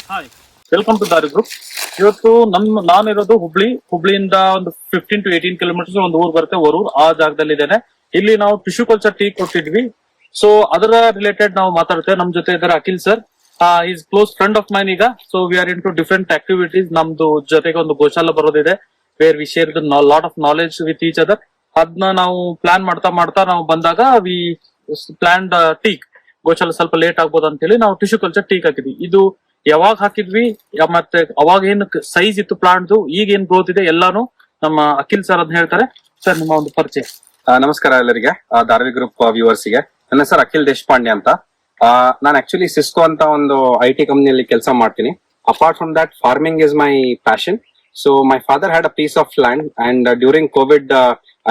Hi, welcome to ದಾರಿ group. ಇವತ್ತು ನಾನಿರೋದು ಹುಬ್ಳಿಯಿಂದ ಒಂದು 15 to 18 ಕಿಲೋಮೀಟರ್ಸ್ ಒಂದು ಊರ್ ಬರುತ್ತೆ, ವರೂರ್. ಆ ಜಾಗದಲ್ಲಿ ಇದ್ದೇನೆ. ಇಲ್ಲಿ ನಾವು ಟಿಶ್ಯೂ ಕಲ್ಚರ್ ಟೀ ಕೊಟ್ಟಿದ್ವಿ. ಸೊ ಅದರ ರಿಲೇಟೆಡ್ ನಾವು ಮಾತಾಡ್ತೇವೆ. ನಮ್ ಜೊತೆ ಇದ್ದಾರೆ Akhil sir. Is close friend of mine ಈಗ. So we are in two different activities. ನಮ್ದು ಜೊತೆಗೆ ಒಂದು ಗೋಶಾಲ ಬರೋದಿದೆ, where we share the lot of knowledge with each other. ಅದನ್ನ ನಾವು ಪ್ಲಾನ್ ಮಾಡ್ತಾ ನಾವು ಬಂದಾಗ ವಿ ಪ್ಲಾನ್ ಟೀಕ್ ಗೋಶಾಲ ಸ್ವಲ್ಪ ಲೇಟ್ ಆಗ್ಬೋದು ಅಂತ ಹೇಳಿ ನಾವು ಟಿಶ್ಯೂ ಕಲ್ಚರ್ ಟೀಕ್ ಹಾಕಿದ್ವಿ. ಇದು ಯಾವಾಗ ಹಾಕಿದ್ವಿ ಮತ್ತೆ ಅವಾಗ ಏನ್ ಸೈಜ್ ಇತ್ತು ಪ್ಲಾಂಟ್, ಈಗ ಏನ್ ಗ್ರೋತ್ ಇದೆ ಎಲ್ಲಾನು ನಮ್ಮ ಅಖಿಲ್ ಸರ್ ಅಂತ ಹೇಳ್ತಾರೆ. ಸರ್, ನಿಮ್ಮ ಒಂದು ಪರಿಚಯ. ನಮಸ್ಕಾರ ಎಲ್ಲರಿಗೆ, ಧಾರವಿ ಗ್ರೂಪ್ ವ್ಯೂವರ್ಸ್ ಗೆ. ನನ್ನ ಹೆಸರು ಅಖಿಲ್ ದೇಶಪಾಂಡೆ ಅಂತ. ನಾನು ಆಕ್ಚುಲಿ ಸಿಸ್ಕೋ ಅಂತ ಒಂದು IT ಕಂಪನಿಯಲ್ಲಿ ಕೆಲಸ ಮಾಡ್ತೀನಿ. Apart from that, farming is my passion. So my father had a piece of land and during COVID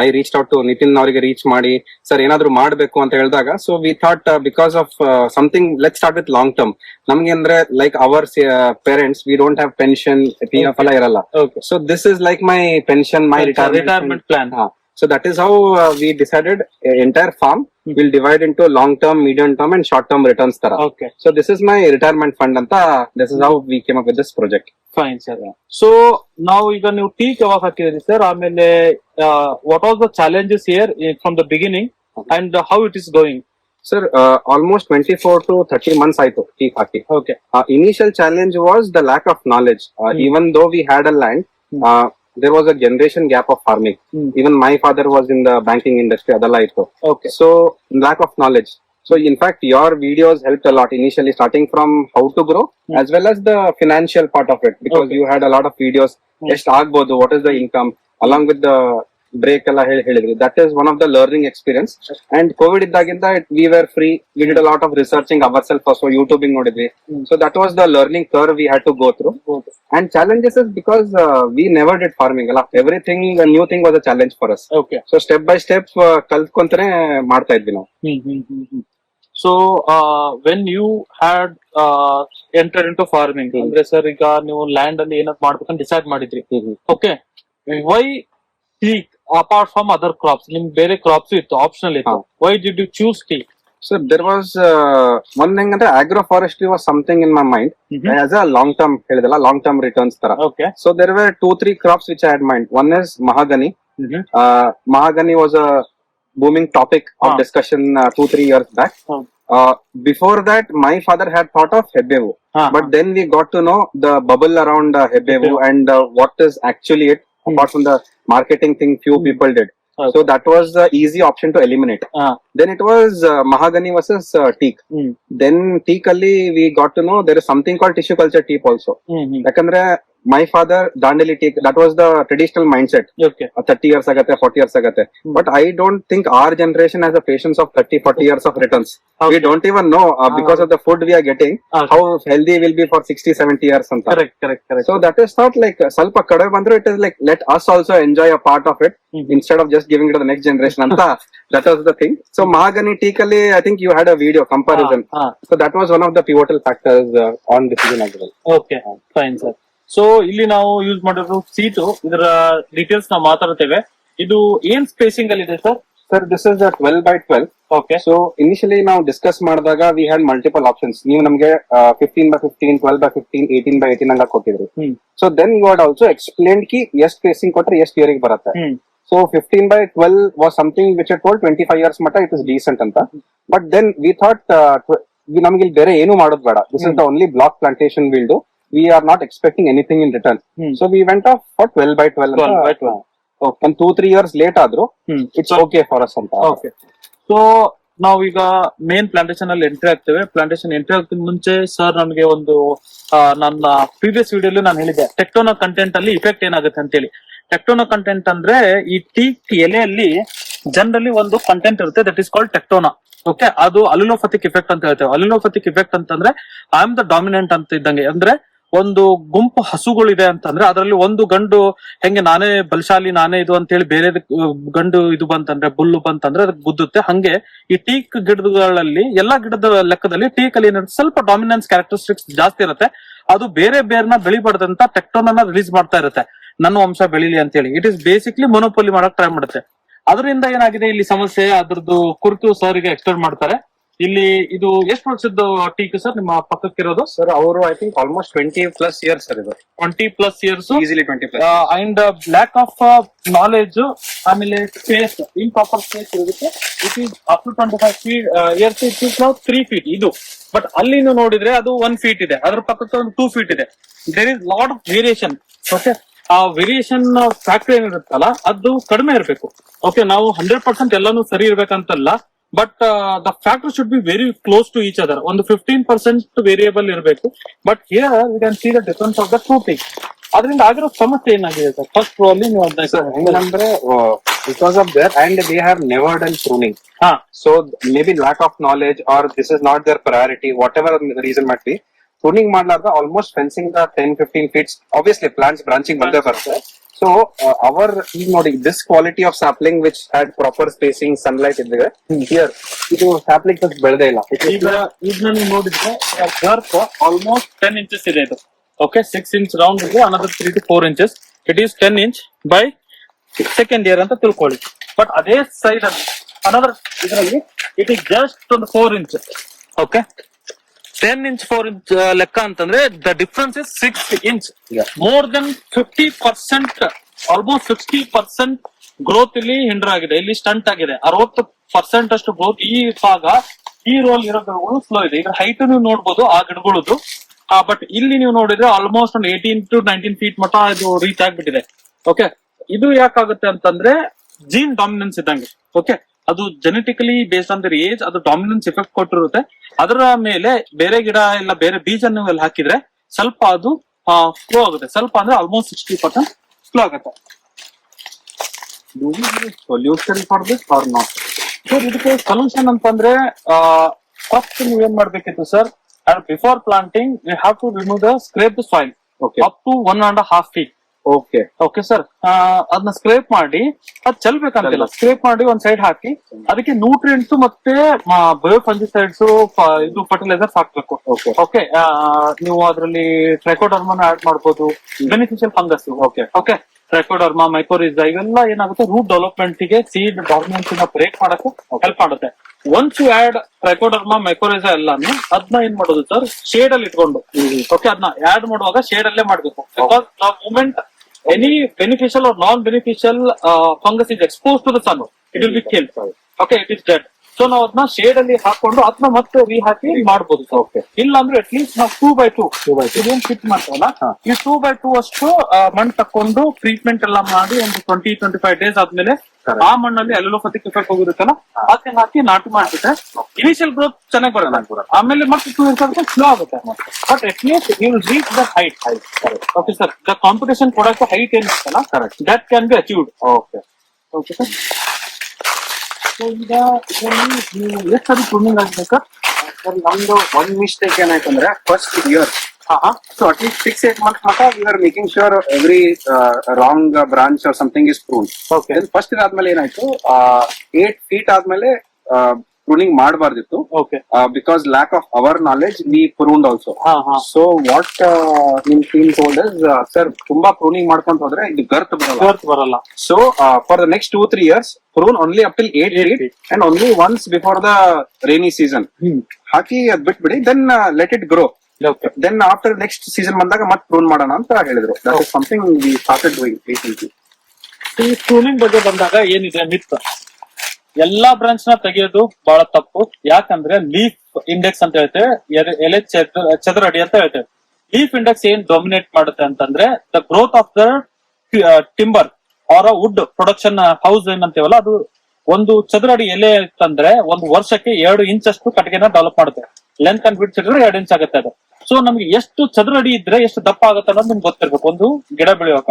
I reach out to Nitin ಅವರಿಗೆ ರೀಚ್ ಮಾಡಿ, ಸರ್ ಏನಾದ್ರು ಮಾಡಬೇಕು ಅಂತ ಹೇಳಿದಾಗ, so we thought because of something let start with long term. ನಮ್ಗೆ ಅಂದ್ರೆ like our parents, we don't have pension, PF ಎಲ್ಲ ಇರಲ್ಲ. So this is like my pension, my retirement plan. So that is how we decided entire farm will divide into long term, medium term and short term returns tara. Okay. So this is my retirement fund anta. This is how we came up with this project. Fine sir. So now ಈಗ ನೀವು tea ಯಾವಾಗ ಹಾಕಿದ್ರಿ sir? ಆಮೇಲೆ what was the challenges here from the beginning and how it is going? Sir, almost 24 to 30 months ಆಯ್ತು tea haki. Okay. Initial challenge was the lack of knowledge. Even though we had a land, there was a generation gap of farming. Even my father was in the banking industry, adala ittu. Okay. So lack of knowledge. So in fact, your videos helped a lot initially, starting from how to grow as well as the financial part of it, because you had a lot of videos. ಎಷ್ಟು ಆಗ್ಬೋದು, what is the income, along with the break ಎಲ್ಲ ಹೇಳಿದ್ರಿ. That is one of the learning experience. And COVID ಇದ್ದಾಗಿಂದ we were free. We did a lot of researching ourselves also, YouTubing ನೋಡಿದ್ವಿ. So that was the learning curve we had to go through. And challenges is because we never did farming ಅಲ್ಲ. Everything, a new thing was a challenge for us. Okay. So step by step ಕಲ್ತ್ಕೊಂತಾನೆ ಮಾಡ್ತಾ ಇದ್ವಿ ನಾವು. So when you had entered into farming, ಅಂದ್ರೆ sir ಈಗ ನೀವು land ಅಲ್ಲಿ ಏನಾದ್ರು ಮಾಡ್ಬೇಕಂತ ಡಿಸೈಡ್ ಮಾಡಿದ್ರಿ. Okay, why tea apart from other crops? ನಿಮ್ಗೆ ಬೇರೆ ಕ್ರಾಪ್ಸ್ ಇತ್ತು, ಆಪ್ಷನಲ್ ಇತ್ತು. Why did you choose tea? So there was one thing ಅಂದ್ರೆ agroforestry was something in my mind as a long term ಹೇಳಿದಲ್ಲ, long term returns ತರ. Okay. So there were 2-3 crops which I had in mind. One is mahogany. Mahogany was a booming topic of discussion 2-3 years back. Before that, my father had thought of hebbevu, but then we got to know the bubble around hebbevu and what is actually it. Apart from the marketing thing, few people did. So that was the easy option to eliminate. Then it was mahogany versus teak. Then teak alli we got to know there is something called tissue culture teak also. Yakandre my father dandeli teak, that was the traditional mindset. Okay. 30 years agate, 40 years agate. But I don't think our generation has the patience of 30-40 years of returns. We don't even know because of the food we are getting how healthy will be for 60-70 years anta. Correct. So that is not like salpa kadave bandru, it is like let us also enjoy a part of it instead of just giving it to the next generation anta. That was the thing. So mahogany teak alli I think you had a video comparison. So that was one of the pivotal factors on decision as well. Okay, fine sir. So ಇಲ್ಲಿ ನಾವು use ಮಾಡಿರೋ seat, ಇದರ details ನಾವು ಮಾತಾಡ್ತೇವೆ. ಇದು ಏನ್ spacing ಅಲ್ಲಿ ಇದೆ sir? Sir, this is a 12x12. Okay. So initially ನಾವು ಡಿಸ್ಕಸ್ ಮಾಡಿದಾಗ we had multiple options. ನೀವು ನಮಗೆ 15x15, 12x15, 18x18 ಹಂಗ ಕೊಟ್ಟಿದ್ರಿ. So then you had also explained ki ಎಷ್ಟು spacing ಕೊಟ್ರೆ ಎಷ್ಟು ಇಯರಿಗೆ ಬರುತ್ತೆ. So 15x12 was something which I told 25 years ಮಟ್ಟ it is decent ಅಂತ. But then we thought ನಮ್ಗೆ ಇಲ್ಲಿ ಬೇರೆ ಏನು ಮಾಡೋದು ಬೇಡ. This is the only block plantation we'll do. We are not expecting anything in return. So we went off for 12x12. 12x12. Okay. And 2-3 years late ಆದ್ರೂ it's okay for us ಅಂತ. Okay. So ನಾವೀಗ main plantation ಅಲ್ಲಿ entry ಆಗ್ತೇವೆ. Plantation entry ಆಗ್ತಿದ್ ಮುಂಚೆ sir ನಮಗೆ ಒಂದು ನನ್ನ previous ವಿಡಿಯೋಲಿ ನಾನು ಹೇಳಿದ್ದೆ ಟೆಕ್ಟೋನಾ ಕಂಟೆಂಟ್ ಅಲ್ಲಿ ಇಫೆಕ್ಟ್ ಏನಾಗುತ್ತೆ ಅಂತ ಹೇಳಿ. ಟೆಕ್ಟೋನಾ ಕಂಟೆಂಟ್ ಅಂದ್ರೆ ಈ ಟೀಕ್ ಎಲೆಯಲ್ಲಿ ಜನರಲಿ ಒಂದು ಕಂಟೆಂಟ್ ಇರುತ್ತೆ, ದಟ್ ಇಸ್ ಕಾಲ್ಡ್ ಟೆಕ್ಟೋನಾ. ಓಕೆ, ಅದು ಅಲಿಲೋಪಥಿಕ್ ಇಫೆಕ್ಟ್ ಅಂತ ಹೇಳ್ತೇವೆ. ಅಲಿಲೋಪಥಿಕ್ ಇಫೆಕ್ಟ್ ಅಂತಂದ್ರೆ ಐ ಆಮ್ ದ ಡಾಮಿನೆಂಟ್ ಅಂತ ಇದ್ದಂಗೆ. ಅಂದ್ರೆ ಒಂದು ಗುಂಪು ಹಸುಗಳಿದೆ ಅಂತಂದ್ರೆ ಅದರಲ್ಲಿ ಒಂದು ಗಂಡು ಹೆಂಗೆ ನಾನೇ ಬಲಶಾಲಿ, ನಾನೇ ಇದು ಅಂತ ಹೇಳಿ ಬೇರೆ ಗಂಡು ಇದು ಬಂತಂದ್ರೆ, ಬುಲ್ಲು ಬಂತಂದ್ರೆ ಅದಕ್ಕೆ ಗುದ್ದುತ್ತೆ. ಹಂಗೆ ಈ ಟೀಕ್ ಗಿಡಗಳಲ್ಲಿ ಎಲ್ಲಾ ಗಿಡದ ಲೆಕ್ಕದಲ್ಲಿ ಟೀಕ್ ಅಲ್ಲಿ ಏನಿರುತ್ತೆ, ಸ್ವಲ್ಪ ಡಾಮಿನೆನ್ಸ್ ಕ್ಯಾರೆಕ್ಟರಿಸ್ಟಿಕ್ಸ್ ಜಾಸ್ತಿ ಇರುತ್ತೆ. ಅದು ಬೇರೆ ಬೇರೆನ ಬೆಳಿಬಾರ್ದಂತ ಟೆಕ್ಟೋನನ್ನ ರಿಲೀಸ್ ಮಾಡ್ತಾ ಇರುತ್ತೆ, ನನ್ನ ವಂಶ ಬೆಳಿಲಿ ಅಂತ ಹೇಳಿ. ಇಟ್ ಇಸ್ ಬೇಸಿಕ್ಲಿ ಮೊನೋಪೋಲಿ ಮಾಡಕ್ ಟ್ರೈ ಮಾಡುತ್ತೆ. ಅದರಿಂದ ಏನಾಗಿದೆ ಇಲ್ಲಿ ಸಮಸ್ಯೆ, ಅದ್ರದ್ದು ಕುರಿತು ಸರ್ ಗೆ ಎಕ್ಸ್ಪ್ಲೇನ್ ಮಾಡ್ತಾರೆ. ಇಲ್ಲಿ ಇದು ಎಷ್ಟು ವರ್ಷದ್ದು ಟೀಕ್ ಸರ್ ನಿಮ್ಮ ಪಕ್ಕಕ್ಕಿರೋದು? ಸರ್ ಅವರು I think almost 20+ years sir ಇದು. 20+ years. Easily 20+. And lack of knowledge, ಆಮೇಲೆ ಸ್ಪೇಸ್, ಇಂಪ್ರಾಪರ್ ಸ್ಪೇಸ್ ಇರುತ್ತೆ. It is up to 25 years, it is ನಾವು 3 feet ಇದು. ಬಟ್ ಅಲ್ಲಿ ನೀವು ನೋಡಿದ್ರೆ ಅದು 1 feet ಇದೆ, ಅದ್ರ ಪಕ್ಕಕ್ಕೆ ಒಂದು 2 feet ಇದೆ. There is lot of variation. Okay, ಆ ವೇರಿಯೇಷನ್ ಫ್ಯಾಕ್ಟರ್ ಏನಿರುತ್ತಲ್ಲ ಅದು ಕಡಿಮೆ ಇರಬೇಕು. ಓಕೆ, ನಾವು 100% ಎಲ್ಲಾನು ಸರಿ ಇರ್ಬೇಕಂತಲ್ಲ, but the factor should be very close to each other. ಒಂದು 15% ವೇರಿಯೇಬಲ್ ಇರಬೇಕು. But here we can see the difference of the two things. ಅದರಿಂದ ಆಗಿರೋ ಸಮಸ್ಯೆ ಏನಾಗಿದೆ ಸರ್? ಫಸ್ಟ್ ರೋ ಅಲ್ಲಿ ನೀವು ಹೆಂಗಂದ್ರೆ because of their and they have never done pruning. ಹಾ, so May be lack of knowledge or this is not their priority, whatever reason must be, pruning ಮಾಡ್ಲಾರ್ದ almost fencing the 10-15 feet obviously plants branching ಬಂದೇ ಬರುತ್ತೆ. So our ಈಗ ನೋಡಿ this quality of sapling which had proper spacing, sunlight ಇದ್ರೆ here ಇದು sapling ಬೆಳೆದೇ ಇಲ್ಲ. ಈಗ ನೀವು ನೋಡಿದ್ರೆ ಗರ್ತ್ ಆಲ್ಮೋಸ್ಟ್ 10 inches ಇದೆ ಇದು. ಓಕೆ, 6 inch ರೌಂಡ್ ಇದೆ, another 3 to 4 inches. It is 10 inch by second year ಅಂತ ತಿಳ್ಕೊಳ್ಳಿ. ಬಟ್ ಅದೇ ಸೈಡ್ ಅಲ್ಲಿ ಅನದರ್ ಇದರಲ್ಲಿ ಇಟ್ ಈಸ್ ಜಸ್ಟ್ ಒಂದು 4 inch. ಓಕೆ, 10 inch 4 inch ಲೆಕ್ಕ ಅಂತಂದ್ರೆ the difference is 6 inch. More than 50%, almost 60% growth ಇಲ್ಲಿ ಹಿಂಡರ್ ಆಗಿದೆ, ಇಲ್ಲಿ ಸ್ಟಂಟ್ ಆಗಿದೆ. 60% ಅಷ್ಟು ಗ್ರೋತ್ ಈ ಭಾಗ, ಈ ರೋಲ್ ಇರೋ ಗಿಡಗಳು ಸ್ಲೋ ಇದೆ. ಇದ್ರ ಹೈಟ್ ನೀವು ನೋಡ್ಬೋದು ಆ ಗಿಡಗಳದ್ದು. ಬಟ್ ಇಲ್ಲಿ ನೀವು ನೋಡಿದ್ರೆ ಆಲ್ಮೋಸ್ಟ್ ಒಂದು 18 to 19 feet ಮಟ್ಟ ಇದು ರೀಚ್ ಆಗ್ಬಿಟ್ಟಿದೆ. ಓಕೆ, ಇದು ಯಾಕಾಗುತ್ತೆ ಅಂತಂದ್ರೆ ಜೀನ್ ಡಾಮಿನೆನ್ಸ್ ಇದ್ದಂಗೆ. ಓಕೆ, ಅದು genetically based on their age ಅದು ಡಾಮಿನೆನ್ಸ್ ಎಫೆಕ್ಟ್ ಕೊಟ್ಟಿರುತ್ತೆ. ಅದರ ಮೇಲೆ ಬೇರೆ ಗಿಡ ಇಲ್ಲ ಬೇರೆ ಬೀಜ ನೀವು ಅಲ್ಲಿ ಹಾಕಿದ್ರೆ ಸ್ವಲ್ಪ ಅದು ಸ್ಲೋ ಆಗುತ್ತೆ. ಸ್ವಲ್ಪ ಅಂದ್ರೆ ಆಲ್ಮೋಸ್ಟ್ 60% ಸ್ಲೋ ಆಗುತ್ತೆ. Solution for this are not? Sir, ಇದಕ್ಕೆ ಸೊಲ್ಯೂಷನ್ ಅಂತಂದ್ರೆ ಫಸ್ಟ್ ನೀವೇನ್ ಮಾಡ್ಬೇಕಿತ್ತು sir, before planting we have to remove the scrape the soil up to 1.5 feet. Okay okay sir, ಅದನ್ನ ಸ್ಕ್ರೇಪ್ ಮಾಡಿ ಅದ್ ಚೆಲ್ಬೇಕಂತಿಲ್ಲ, ಸ್ಕ್ರೇಪ್ ಮಾಡಿ ಒಂದ್ ಸೈಡ್ ಹಾಕಿ ಅದಕ್ಕೆ ನ್ಯೂಟ್ರಿಯೆಂಟ್ಸ್ ಮತ್ತೆ ಬಯೋಫಂಜಿಸೈಡ್ಸ್ ಇದು ಫರ್ಟಿಲೈಸರ್ಸ್ ಹಾಕ್ಬೇಕು. ಓಕೆ, ನೀವು ಅದರಲ್ಲಿ ಟ್ರೈಕೋಡರ್ಮನ ಆಡ್ ಮಾಡ್ಬೋದು, beneficial fungus. Okay okay, Trichoderma, mycorrhiza ಇವೆಲ್ಲ ಏನಾಗುತ್ತೆ ರೂಟ್ ಡೆವಲಪ್ಮೆಂಟ್ ಗೆ, ಸೀಡ್ ಡಾರ್ಮೆನ್ಸ್ ಬ್ರೇಕ್ ಮಾಡಕ್ಕೆ ಹೆಲ್ಪ್ ಮಾಡುತ್ತೆ. Once you add Trichoderma, mycorrhiza ಎಲ್ಲಾನು ಅದನ್ನ ಏನ್ ಮಾಡೋದು ಸರ್, ಶೇಡ್ ಅಲ್ಲಿ ಇಟ್ಕೊಂಡು, ಓಕೆ, ಅದನ್ನ ಆಡ್ ಮಾಡುವಾಗ ಶೇಡ್ ಅಲ್ಲೇ ಮಾಡ್ಬೇಕು. Because the moment any beneficial or non-beneficial fungus is exposed to the sun, it will be killed. Okay, it is dead. So ನಾವು ಅದನ್ನ ಶೇಡ್ ಅಲ್ಲಿ ಹಾಕೊಂಡು ಅದನ್ನ ಮತ್ತೆ ಹಾಕಿ ಮಾಡ್ಬೋದು ಸರ್. ಓಕೆ, ಇಲ್ಲ ಅಂದ್ರೆ ಅಟ್ ಲೀಸ್ಟ್ ನಾವು 2x2 ಇದೇನ್ ಫಿಟ್ ಮಾಡ್ತಾವಲ್ಲ, ಈ 2x2 ಅಷ್ಟು ಮಣ್ಣು ತಕೊಂಡು ಟ್ರೀಟ್ಮೆಂಟ್ ಎಲ್ಲ ಮಾಡಿ ಒಂದು 20-25 days ಆದ್ಮೇಲೆ ಆ ಮಣ್ಣಲ್ಲಿ ಅಲ್ಲೋಪತಿಕ್ ಎಫೆಕ್ಟ್ ಹೋಗಿರುತ್ತಲ್ಲ ಅದನ್ನ ಹಾಕಿ ನಾಟಿ ಮಾಡ್ಬಿಟ್ರೆ ಇನಿಷಿಯಲ್ ಗ್ರೋತ್ ಚೆನ್ನಾಗಿ ಬರೋಣ. ಆಮೇಲೆ ಮತ್ತೆ 2 years ಆಗುತ್ತೆ ಸ್ಲೋ ಆಗುತ್ತೆ. But at least you will reach the height. Okay sir, the competition ಕೊಡಕ್ಕೆ ಹೈಟ್ ಏನಿರುತ್ತಲ್ಲ that can be achieved. Okay okay sir. So ಈಗ ಇದರಲ್ಲಿ ನೀವು ಎಷ್ಟು ಸರಿ ಪ್ರೂನಿಂಗ್ ಆಗ್ಬೇಕಾ ಸರ್? ನಮ್ದು ಒಂದ್ ಮಿಸ್ಟೇಕ್ ಏನಾಯ್ತಂದ್ರೆ first year, so at least 6-8 months ಮಟ್ಟ we are making sure every wrong branch or something is prune. Okay, first ಇದಾದ್ಮೇಲೆ ಏನಾಯ್ತು, 8 feet ಆದ್ಮೇಲೆ ಪ್ರೂನಿಂಗ್ ಮಾಡಬಾರ್ದಿತ್ತು. Okay, because lack of our knowledge we pruned also. So what ನಿಮ್ team told is, sir ತುಂಬಾ pruning ಮಾಡ್ಕೊಂತ ಹೋದ್ರೆ ಇದು growth ಬರಲ್ಲ. So for the next 2-3 years prune only up till 8 feet and only once before the rainy season. ಹಾಕಿ ಅದ್ ಬಿಟ್ಬಿಡಿ, then let it grow. Okay, then after next season ಬಂದಾಗ ಮತ್ತೆ prune ಮಾಡೋಣ ಅಂತ ಹೇಳಿದ್ರು. That is something we started doing recently. ಈ pruning ಬಗ್ಗೆ ಬಂದಾಗ ಏನಿದೆ ಮಿತ್, ಎಲ್ಲಾ ಬ್ರಾಂಚ್ ನ ತೆಗೆಯೋದು ಬಹಳ ತಪ್ಪು. ಯಾಕಂದ್ರೆ ಲೀಫ್ ಇಂಡೆಕ್ಸ್ ಅಂತ ಹೇಳ್ತೇವೆ, ಎಲೆ ಚದರಡಿ ಅಂತ ಹೇಳ್ತೇವೆ. ಲೀಫ್ ಇಂಡೆಕ್ಸ್ ಏನ್ ಡಾಮಿನೇಟ್ ಮಾಡುತ್ತೆ ಅಂತಂದ್ರೆ the growth of the timber or wood production house ಏನಂತೇವಲ್ಲ, ಅದು ಒಂದು ಚದರಡಿ ಎಲೆ ಅಂತಂದ್ರೆ ಒಂದು ವರ್ಷಕ್ಕೆ 2 inch ಅಷ್ಟು ಕಟ್ಟಿಗೆನ ಡೆವಲಪ್ ಮಾಡುತ್ತೆ. ಲೆಂತ್ ಅಂಡ್ ವಿಡ್ತ್ ಇದ್ರೆ 2 inch ಆಗುತ್ತೆ ಅದು. ಸೊ ನಮ್ಗೆ ಎಷ್ಟು ಚದರಡಿ ಇದ್ರೆ ಎಷ್ಟು ದಪ್ಪ ಆಗುತ್ತೆ ಅನ್ನೋದು ನಿಮ್ಗೆ ಗೊತ್ತಿರ್ಬೇಕು ಒಂದು ಗಿಡ ಬೆಳೆಯುವಾಗ.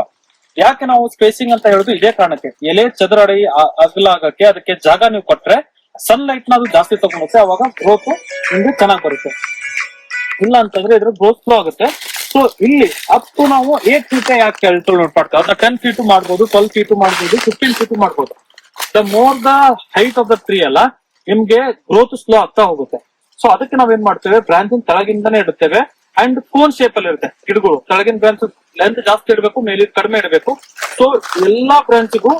ಯಾಕೆ ನಾವು ಸ್ಪೇಸಿಂಗ್ ಅಂತ ಹೇಳುದು ಇದೇ ಕಾರಣಕ್ಕೆ, ಎಲೆ ಚದರಡಿ ಅಗಲ ಆಗಕ್ಕೆ ಅದಕ್ಕೆ ಜಾಗ ನೀವು ಕೊಟ್ರೆ ಸನ್ಲೈಟ್ ನ ಅದು ಜಾಸ್ತಿ ತಗೊಂಡುತ್ತೆ, ಅವಾಗ ಗ್ರೋತ್ ನಿಮ್ಗೆ ಚೆನ್ನಾಗಿ ಬರುತ್ತೆ. ಇಲ್ಲ ಅಂತಂದ್ರೆ ಇದ್ರ ಗ್ರೋತ್ ಸ್ಲೋ ಆಗುತ್ತೆ. ಸೊ ಇಲ್ಲಿ ಅಪ್ ಟು ನಾವು 8 feet ಯಾಕೆ ಕ್ಯಾಲ್ಕುಲೇಟ್ ಮಾಡ್ತೇವೆ, ಅದನ್ನ 10 feet ಮಾಡ್ಬೋದು, 12 feet ಮಾಡ್ಬೋದು, 15 feet ಮಾಡ್ಬೋದು. The more the height of the tree ಅಲ್ಲ, ನಿಮ್ಗೆ ಗ್ರೋತ್ ಸ್ಲೋ ಆಗ್ತಾ ಹೋಗುತ್ತೆ. ಸೊ ಅದಕ್ಕೆ ನಾವೇನ್ ಮಾಡ್ತೇವೆ, ಬ್ರಾಂಚಿಂಗ್ ಕೆಳಗಿಂದಾನೇ ಇಡುತ್ತೇವೆ ಅಂಡ್ ಕೋನ್ ಶೇಪ್ ಅಲ್ಲಿ ಇರುತ್ತೆ ಗಿಡಗಳು. ಕೆಳಗಿನ ಬ್ರಾಂಚ್ ಲೆಂತ್ ಜಾಸ್ತಿ ಇಡಬೇಕು, ಮೇಲಿದ್ ಕಡಿಮೆ ಇಡಬೇಕು. ಸೊ ಎಲ್ಲಾ ಬ್ರಾಂಚ್ಗೂ